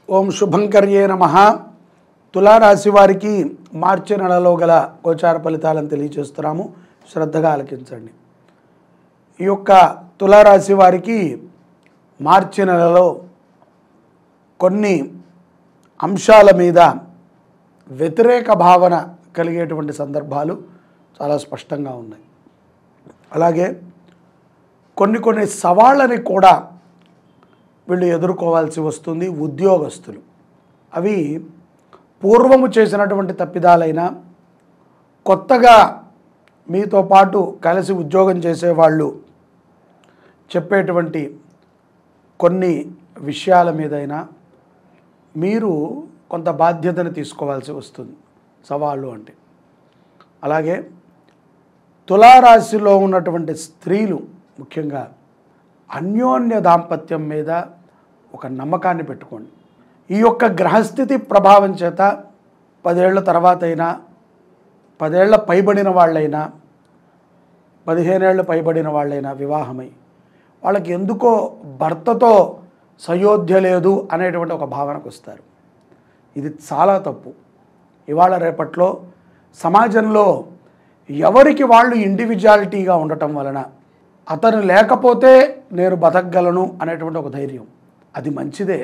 ఓం శుభంకర్యే నమః. తులారాశి వారికి మార్చి నెలలో గల గోచార ఫలితాలను తెలియజేస్తున్నాము. శ్రద్ధగా ఆలకించండి. ఈ యొక్క తులారాశి వారికి మార్చి నెలలో కొన్ని అంశాల మీద వ్యతిరేక భావన కలిగేటువంటి సందర్భాలు చాలా స్పష్టంగా ఉన్నాయి. అలాగే కొన్ని సవాళ్ళని కూడా వీళ్ళు ఎదుర్కోవాల్సి వస్తుంది. ఉద్యోగస్తులు అవి పూర్వము చేసినటువంటి తప్పిదాలైనా, కొత్తగా మీతో పాటు కలిసి ఉద్యోగం చేసేవాళ్ళు చెప్పేటువంటి కొన్ని విషయాల మీదైనా మీరు కొంత బాధ్యతను తీసుకోవాల్సి వస్తుంది. సవాళ్ళు అంటే అలాగే తులారాశిలో ఉన్నటువంటి స్త్రీలు ముఖ్యంగా అన్యోన్య దాంపత్యం మీద ఒక నమ్మకాన్ని పెట్టుకోండి. ఈ యొక్క గ్రహస్థితి ప్రభావం చేత 10 ఏళ్ల తర్వాత అయినా, 10 ఏళ్ల పైబడిన వాళ్ళైనా, 15 ఏళ్ళు పైబడిన వాళ్ళైనా వివాహమై వాళ్ళకి ఎందుకో భర్తతో సయోధ్య లేదు అనేటువంటి ఒక భావనకు వస్తారు. ఇది చాలా తప్పు. ఇవాళ రేపట్లో సమాజంలో ఎవరికి వాళ్ళు ఇండివిజువాలిటీగా ఉండటం వలన అతను లేకపోతే నేను బతకగలను అనేటువంటి ఒక ధైర్యం, అది మంచిదే.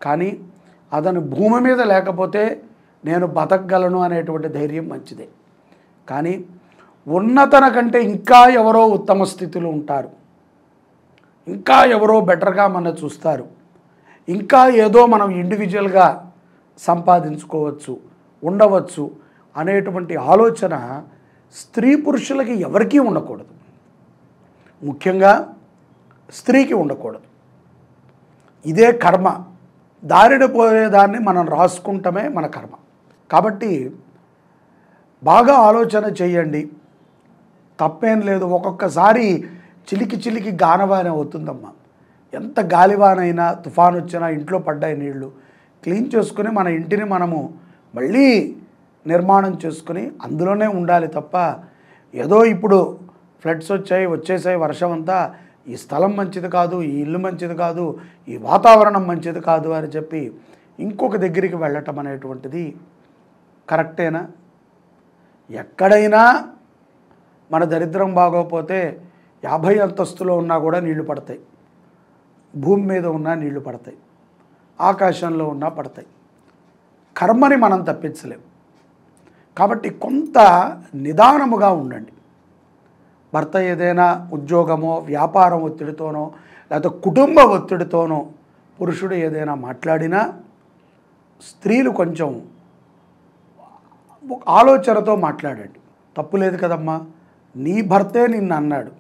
కానీ అతను భూమి మీద లేకపోతే నేను బతకగలను అనేటువంటి ధైర్యం మంచిదే. కానీ ఉన్నతన కంటే ఇంకా ఎవరో ఉత్తమ స్థితిలో ఉంటారు, ఇంకా ఎవరో బెటర్గా మన చూస్తారు, ఇంకా ఏదో మనం ఇండివిజువల్గా సంపాదించుకోవచ్చు, ఉండవచ్చు అనేటువంటి ఆలోచన స్త్రీ పురుషులకి ఎవరికీ ఉండకూడదు. ముఖ్యంగా స్త్రీకి ఉండకూడదు. ఇదే కర్మ. దారిన పోయేదాన్ని మనం రాసుకుంటమే మన కర్మ. కాబట్టి బాగా ఆలోచన చేయండి. తప్పేం లేదు. ఒక్కొక్కసారి చిలికి గానవాన అవుతుందమ్మా. ఎంత గాలివానైనా, తుఫాను వచ్చినా, ఇంట్లో పడ్డాయి నీళ్లు క్లీన్ చేసుకుని మన ఇంటిని మనము మళ్ళీ నిర్మాణం చేసుకుని అందులోనే ఉండాలి తప్ప ఏదో ఇప్పుడు ఫ్లడ్స్ వచ్చేసాయి వర్షం అంతా, ఈ స్థలం మంచిది కాదు, ఈ ఇల్లు మంచిది కాదు, ఈ వాతావరణం మంచిది కాదు అని చెప్పి ఇంకొక దగ్గరికి వెళ్ళటం అనేటువంటిది కరెక్టేనా? ఎక్కడైనా మన దరిద్రం బాగోకపోతే 50 అంతస్తులో ఉన్నా కూడా నీళ్లు పడతాయి, భూమి మీద ఉన్నా నీళ్లు పడతాయి, ఆకాశంలో ఉన్నా పడతాయి. కర్మని మనం తప్పించలేం. కాబట్టి కొంత నిదానముగా ఉండండి. భర్త ఏదైనా ఉద్యోగమో, వ్యాపారం ఒత్తిడితోనో, లేకపోతే కుటుంబ ఒత్తిడితోనో పురుషుడు ఏదైనా మాట్లాడినా స్త్రీలు కొంచెం ఆలోచనతో మాట్లాడండి. తప్పు లేదు కదమ్మా, నీ భర్తే నిన్ను అన్నాడు.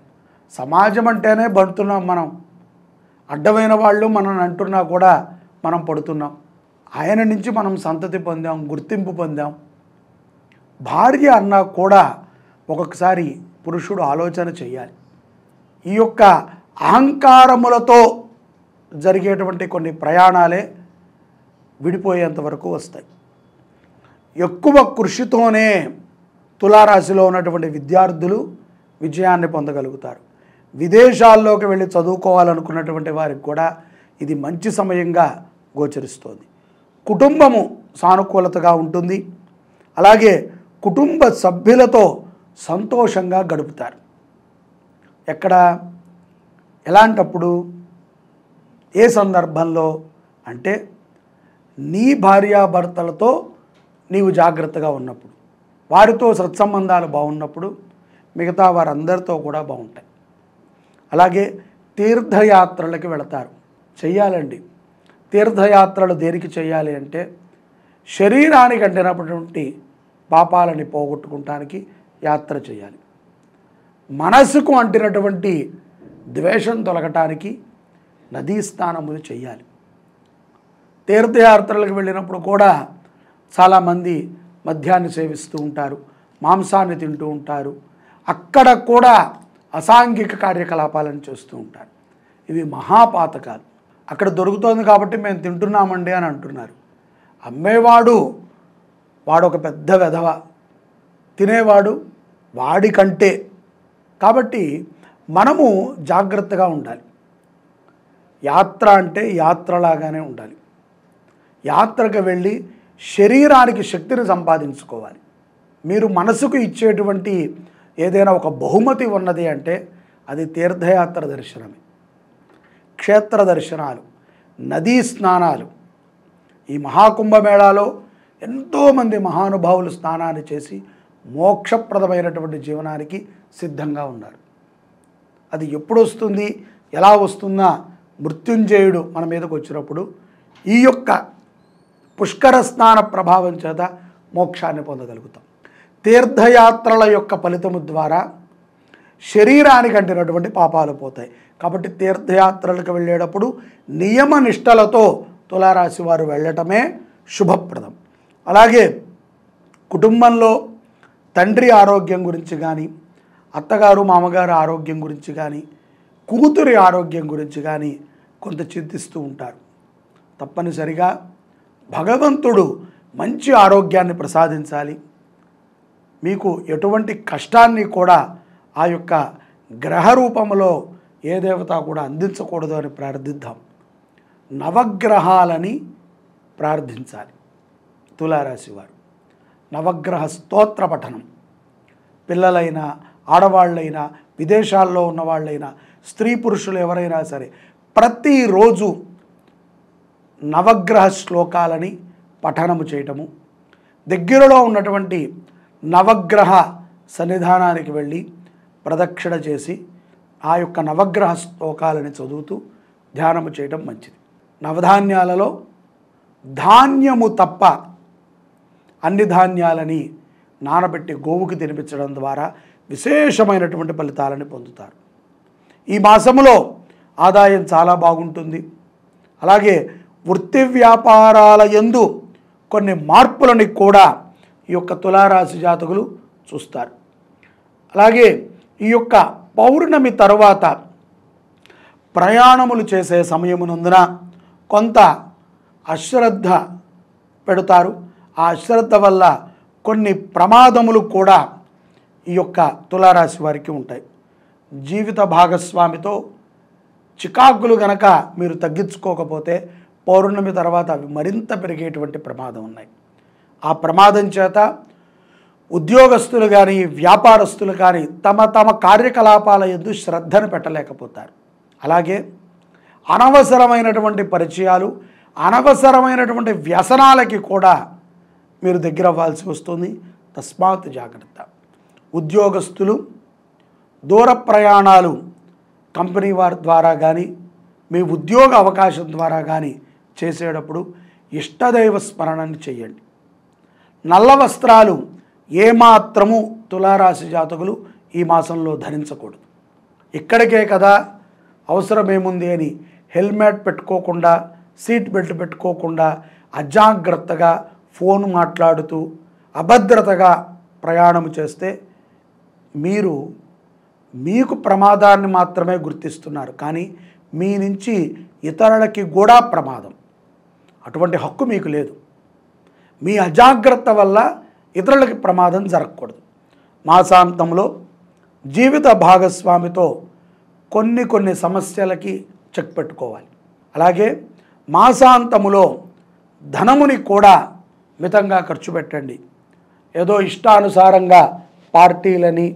సమాజం అంటేనే పడుతున్నాం మనం. అడ్డమైన వాళ్ళు మనం అంటున్నా కూడా మనం పడుతున్నాం. ఆయన నుంచి మనం సంతతి పొందాం, గుర్తింపు పొందాం. భార్య అన్నా కూడా ఒక్కొక్కసారి పురుషుడు ఆలోచన చేయాలి. ఈ యొక్క అహంకారములతో జరిగేటువంటి కొన్ని ప్రయాణాలే విడిపోయేంత వరకు వస్తాయి. ఎక్కువ కృషితోనే తులారాశిలో ఉన్నటువంటి విద్యార్థులు విజయాన్ని పొందగలుగుతారు. విదేశాల్లోకి వెళ్ళి చదువుకోవాలనుకున్నటువంటి వారికి కూడా ఇది మంచి సమయంగా గోచరిస్తోంది. కుటుంబము సానుకూలతగా ఉంటుంది. అలాగే కుటుంబ సభ్యులతో సంతోషంగా గడుపుతారు. ఎక్కడ, ఎలాంటప్పుడు, ఏ సందర్భంలో అంటే నీ భార్యాభర్తలతో నీవు జాగ్రత్తగా ఉన్నప్పుడు, వారితో సత్సంబంధాలు బాగున్నప్పుడు మిగతా వారందరితో కూడా బాగుంటాయి. అలాగే తీర్థయాత్రలకి వెళతారు. చెయ్యాలండి. తీర్థయాత్రలు దేనికి చేయాలి అంటే శరీరానికి అంటినటువంటి పాపాలని పోగొట్టుకుంటానికి యాత్ర చేయాలి. మనసుకు అంటినటువంటి ద్వేషం తొలగటానికి నదీ స్నానములు చేయాలి. తీర్థయాత్రలకు వెళ్ళినప్పుడు కూడా చాలామంది మద్యాన్ని సేవిస్తూ ఉంటారు, మాంసాన్ని తింటూ ఉంటారు. అక్కడ కూడా అసాంఘిక కార్యకలాపాలను చేస్తూ ఉంటారు. ఇవి మహాపాతకాలు. అక్కడ దొరుకుతోంది కాబట్టి మేము తింటున్నామండి అని అంటున్నారు. అమ్మేవాడు వాడొక పెద్ద వెధవ, తినేవాడు వాడికంటే. కాబట్టి మనము జాగ్రత్తగా ఉండాలి. యాత్ర అంటే యాత్రలాగానే ఉండాలి. యాత్రకు వెళ్ళి శరీరానికి శక్తిని సంపాదించుకోవాలి. మీరు మనసుకు ఇచ్చేటువంటి ఏదైనా ఒక బహుమతి ఉన్నది అంటే అది తీర్థయాత్ర దర్శనమే. క్షేత్ర దర్శనాలు, నదీ స్నానాలు. ఈ మహాకుంభమేళాలో ఎంతోమంది మహానుభావులు స్నానాన్ని చేసి మోక్షప్రదమైనటువంటి జీవనానికి సిద్ధంగా ఉన్నారు. అది ఎప్పుడు వస్తుంది, ఎలా వస్తుందా? మృత్యుంజయుడు మన మీదకు వచ్చినప్పుడు ఈ యొక్క పుష్కర స్నాన ప్రభావం చేత మోక్షాన్ని పొందగలుగుతాం. తీర్థయాత్రల యొక్క ఫలితము ద్వారా శరీరానికి అంటినటువంటి పాపాలు పోతాయి. కాబట్టి తీర్థయాత్రలకు వెళ్ళేటప్పుడు నియమ నిష్టలతో తులారాశి వారు వెళ్ళటమే శుభప్రదం. అలాగే కుటుంబంలో తండ్రి ఆరోగ్యం గురించి కానీ, అత్తగారు మామగారు ఆరోగ్యం గురించి కానీ, కూతురి ఆరోగ్యం గురించి కానీ కొంత చింతిస్తూ ఉంటారు. తప్పనిసరిగా భగవంతుడు మంచి ఆరోగ్యాన్ని ప్రసాదించాలి. మీకు ఎటువంటి కష్టాన్ని కూడా ఆ యొక్క గ్రహ రూపంలో ఏ దేవత కూడా అందించకూడదు అని ప్రార్థిద్దాం. నవగ్రహాలని ప్రార్థించాలి తులారాశి వారు. నవగ్రహ స్తోత్ర పఠనం, పిల్లలైనా ఆడవాళ్ళైనా విదేశాల్లో ఉన్నవాళ్ళైనా స్త్రీ పురుషులు ఎవరైనా సరే ప్రతిరోజు నవగ్రహ శ్లోకాలని పఠనము చేయటము, దగ్గరలో ఉన్నటువంటి నవగ్రహ సన్నిధానానికి వెళ్ళి ప్రదక్షిణ చేసి ఆ యొక్క నవగ్రహ శ్లోకాలని చదువుతూ ధ్యానము చేయటం మంచిది. నవధాన్యాలలో ధాన్యము తప్ప అన్ని ధాన్యాలని నానబెట్టి గోవుకి తినిపించడం ద్వారా విశేషమైనటువంటి ఫలితాలను పొందుతారు. ఈ మాసములో ఆదాయం చాలా బాగుంటుంది. అలాగే వృత్తి వ్యాపారాల యందు కొన్ని మార్పులని కూడా ఈ యొక్క తులారాశి జాతకులు చూస్తారు. అలాగే ఈ యొక్క పౌర్ణమి తరువాత ప్రయాణములు చేసే సమయమునందున కొంత అశ్రద్ధ పెడతారు. ఆ అశ్రద్ధ వల్ల కొన్ని ప్రమాదములు కూడా ఈ యొక్క తులారాశి వారికి ఉంటాయి. జీవిత భాగస్వామితో చికాకులు గనక మీరు తగ్గించుకోకపోతే పౌర్ణమి తర్వాత అవి మరింత పెరిగేటువంటి ప్రమాదం ఉన్నాయి. ఆ ప్రమాదం చేత ఉద్యోగస్తులు కానీ వ్యాపారస్తులు కానీ తమ తమ కార్యకలాపాల యందు శ్రద్ధను పెట్టలేకపోతారు. అలాగే అనవసరమైనటువంటి పరిచయాలు, అనవసరమైనటువంటి వ్యసనాలకి కూడా మీరు దగ్గర అవ్వాల్సి వస్తుంది. తస్మాత్ జాగ్రత్త. ఉద్యోగస్తులు దూర ప్రయాణాలు కంపెనీ వారి ద్వారా కానీ మీ ఉద్యోగ అవకాశం ద్వారా కానీ చేసేటప్పుడు ఇష్టదైవ స్మరణని చేయండి. నల్ల వస్త్రాలు ఏమాత్రము తులారాశి జాతకులు ఈ మాసంలో ధరించకూడదు. ఇక్కడికే కదా అవసరమేముంది అని హెల్మెట్ పెట్టుకోకుండా, సీట్ బెల్ట్ పెట్టుకోకుండా అజాగ్రత్తగా ఫోన్ మాట్లాడుతూ అభద్రతగా ప్రయాణం చేస్తే మీకు ప్రమాదాన్ని మాత్రమే గుర్తిస్తున్నారు, కానీ మీ నుంచి ఇతరులకి కూడా ప్రమాదం. అటువంటి హక్కు మీకు లేదు. మీ అజాగ్రత్త వల్ల ఇతరులకి ప్రమాదం జరగకూడదు. మాసాంతంలో జీవిత భాగస్వామితో కొన్ని సమస్యలకి చెక్ పెట్టుకోవాలి. అలాగే మాసాంతములో ధనముని కూడా మితంగా ఖర్చు పెట్టండి. ఏదో ఇష్టానుసారంగా పార్టీలని,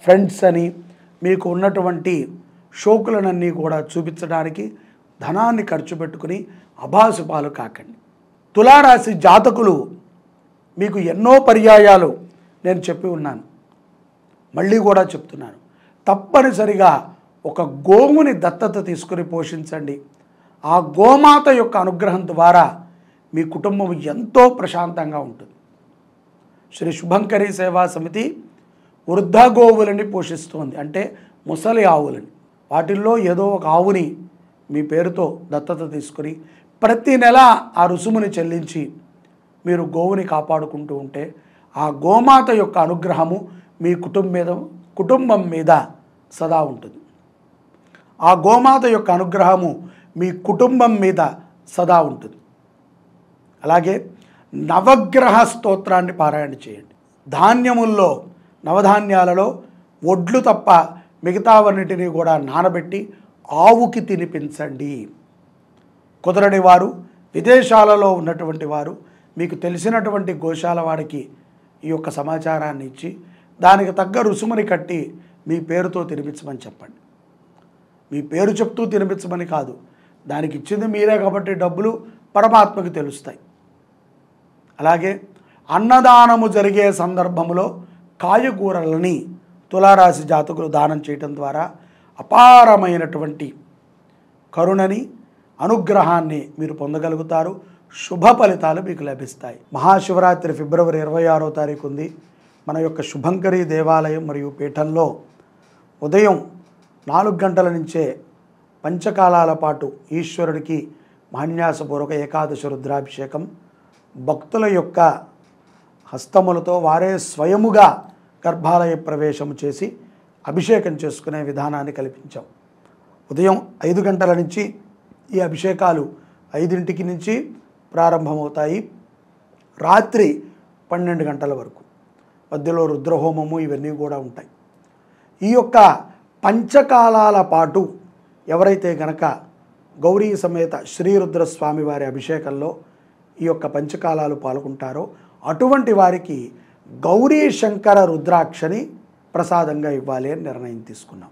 ఫ్రెండ్స్ అని మీకు ఉన్నటువంటి షోకులనన్నీ కూడా చూపించడానికి ధనాన్ని ఖర్చు పెట్టుకుని అభాసుపాలు కాకండి. తులారాశి జాతకులు మీకు ఎన్నో పర్యాయాలు నేను చెప్పి ఉన్నాను, మళ్ళీ కూడా చెప్తున్నాను. తప్పనిసరిగా ఒక గోవుని దత్తత తీసుకుని పోషించండి. ఆ గోమాత యొక్క అనుగ్రహం ద్వారా మీ కుటుంబం ఎంతో ప్రశాంతంగా ఉంటుంది. శ్రీ శుభంకరి సేవా సమితి వృద్ధ గోవులని పోషిస్తోంది, అంటే ముసలి ఆవులని. వాటిల్లో ఏదో ఒక ఆవుని మీ పేరుతో దత్తత తీసుకుని ప్రతి నెల ఆ రుసుముని చెల్లించి మీరు గోవుని కాపాడుకుంటూ ఉంటే ఆ గోమాత యొక్క అనుగ్రహము మీ కుటుంబం మీద సదా ఉంటుంది. ఆ గోమాత యొక్క అనుగ్రహము మీ కుటుంబం మీద సదా ఉంటుంది. అలాగే నవగ్రహ స్తోత్రాన్ని పారాయణ చేయండి. ధాన్యముల్లో నవధాన్యాలలో ఒడ్లు తప్ప మిగతావన్నిటినీ కూడా నానబెట్టి ఆవుకి తినిపించండి. కుదరని వారు విదేశాలలో ఉన్నటువంటి వారు మీకు తెలిసినటువంటి గోశాల వాడికి ఈ యొక్క సమాచారాన్ని ఇచ్చి దానికి తగ్గ రుసుముని కట్టి మీ పేరుతో తినిపించమని చెప్పండి. మీ పేరు చెప్తూ తినిపించమని కాదు, దానికి ఇచ్చింది మీరే కాబట్టి డబ్బులు పరమాత్మకి తెలుస్తాయి. అలాగే అన్నదానము జరిగే సందర్భంలో కాయగూరలని తులారాశి జాతకులు దానం చేయటం ద్వారా అపారమైనటువంటి కరుణని అనుగ్రహాన్ని మీరు పొందగలుగుతారు. శుభ ఫలితాలు మీకు లభిస్తాయి. మహాశివరాత్రి ఫిబ్రవరి 26వ తారీఖు ఉంది. మన యొక్క శుభంకరి దేవాలయం మరియు పీఠంలో ఉదయం 4 గంటల నుంచే పంచకాలాల పాటు ఈశ్వరుడికి మహాన్యాసపూర్వక ఏకాదశి రుద్రాభిషేకం భక్తుల యొక్క హస్తములతో వారే స్వయముగా గర్భాలయ ప్రవేశం చేసి అభిషేకం చేసుకునే విధానాన్ని కల్పించాం. ఉదయం 5 గంటల నుంచి ఈ అభిషేకాలు 5 నుంచి ప్రారంభమవుతాయి. రాత్రి 12 గంటల వరకు మధ్యలో రుద్రహోమము ఇవన్నీ కూడా ఉంటాయి. ఈ యొక్క పంచకాలాల పాటు ఎవరైతే గనక గౌరీ సమేత శ్రీరుద్రస్వామి వారి అభిషేకంలో ఈ యొక్క పంచకాలాలు పాల్గొంటారో అటువంటి వారికి గౌరీ శంకర రుద్రాక్షని ప్రసాదంగా ఇవ్వాలి అని నిర్ణయం తీసుకున్నాం.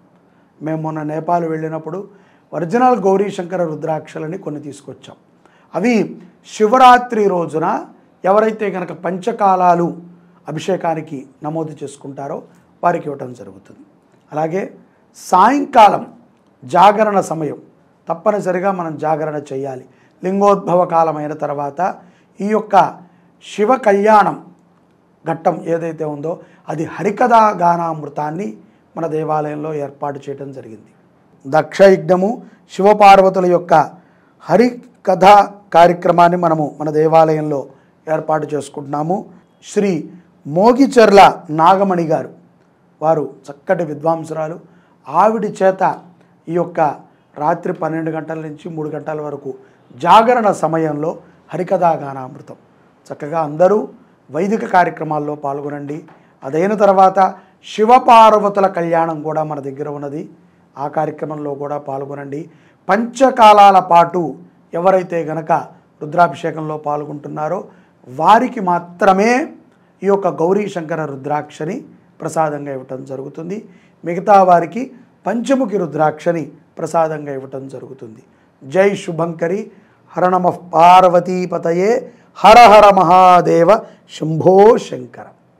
మేము మొన్న నేపాల్ వెళ్ళినప్పుడు ఒరిజినల్ గౌరీ శంకర రుద్రాక్షలని కొన్ని తీసుకొచ్చాం. అవి శివరాత్రి రోజున ఎవరైతే కనుక పంచకాలాలు అభిషేకానికి నమోదు చేసుకుంటారో వారికి ఇవ్వటం జరుగుతుంది. అలాగే సాయంకాలం జాగరణ సమయం తప్పనిసరిగా మనం జాగరణ చేయాలి. లింగోద్భవ కాలం అయిన తర్వాత ఈ యొక్క శివ కళ్యాణం ఘట్టం ఏదైతే ఉందో అది హరికథా గానామృతాన్ని మన దేవాలయంలో ఏర్పాటు చేయడం జరిగింది. దక్షయజ్ఞము శివపార్వతుల యొక్క హరికథ కార్యక్రమాన్ని మనము మన దేవాలయంలో ఏర్పాటు చేసుకుంటున్నాము. శ్రీ మోగిచెర్ల నాగమణి గారు వారు చక్కటి విద్వాంసురాలు. ఆవిడ చేత ఈ యొక్క రాత్రి 12 గంటల నుంచి 3 గంటల వరకు జాగరణ సమయంలో హరికథా గానామృతం చక్కగా అందరూ వైదిక కార్యక్రమాల్లో పాల్గొనండి. అదైన తర్వాత శివపార్వతుల కళ్యాణం కూడా మన దగ్గర ఉన్నది. ఆ కార్యక్రమంలో కూడా పాల్గొనండి. పంచకాలాల పాటు ఎవరైతే గనక రుద్రాభిషేకంలో పాల్గొంటున్నారో వారికి మాత్రమే ఈ యొక్క గౌరీ శంకర రుద్రాక్షని ప్రసాదంగా ఇవ్వటం జరుగుతుంది. మిగతా వారికి పంచముఖి రుద్రాక్షని ప్రసాదంగా ఇవ్వటం జరుగుతుంది. జై శుభంకరి. హర నమః పార్వతీపతయే. హర హర మహాదేవ. శంభో శంకర.